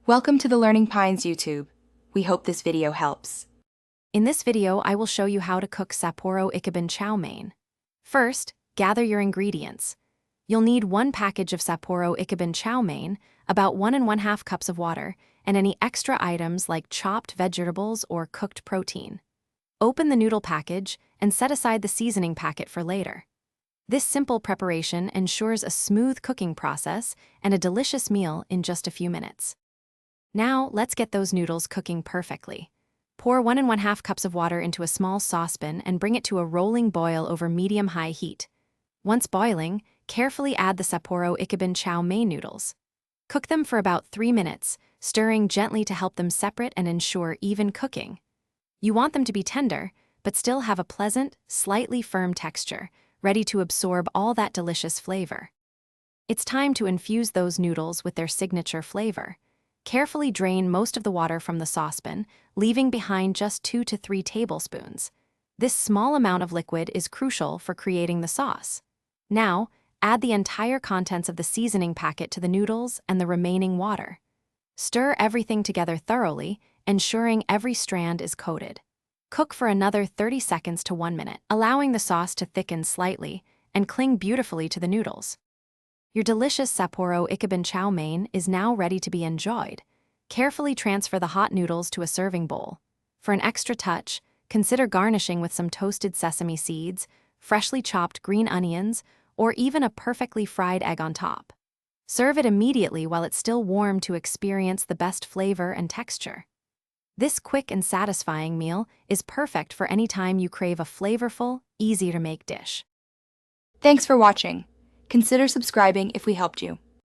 Welcome to the Learning Pines YouTube. We hope this video helps. In this video, I will show you how to cook Sapporo Ichiban Chow mein. First, gather your ingredients. You'll need 1 package of Sapporo Ichiban Chow mein, about 1½ cups of water, and any extra items like chopped vegetables or cooked protein. Open the noodle package and set aside the seasoning packet for later. This simple preparation ensures a smooth cooking process and a delicious meal in just a few minutes. Now, let's get those noodles cooking perfectly. Pour 1½ cups of water into a small saucepan and bring it to a rolling boil over medium-high heat. Once boiling, carefully add the Sapporo Ichiban Chow mein noodles. Cook them for about 3 minutes, stirring gently to help them separate and ensure even cooking. You want them to be tender, but still have a pleasant, slightly firm texture, ready to absorb all that delicious flavor. It's time to infuse those noodles with their signature flavor. Carefully drain most of the water from the saucepan, leaving behind just 2 to 3 tablespoons. This small amount of liquid is crucial for creating the sauce. Now, add the entire contents of the seasoning packet to the noodles and the remaining water. Stir everything together thoroughly, ensuring every strand is coated. Cook for another 30 seconds to 1 minute, allowing the sauce to thicken slightly and cling beautifully to the noodles. Your delicious Sapporo Ichiban Chow mein is now ready to be enjoyed. Carefully transfer the hot noodles to a serving bowl. For an extra touch, consider garnishing with some toasted sesame seeds, freshly chopped green onions, or even a perfectly fried egg on top. Serve it immediately while it's still warm to experience the best flavor and texture. This quick and satisfying meal is perfect for any time you crave a flavorful, easy-to-make dish. Thanks for watching. Consider subscribing if we helped you.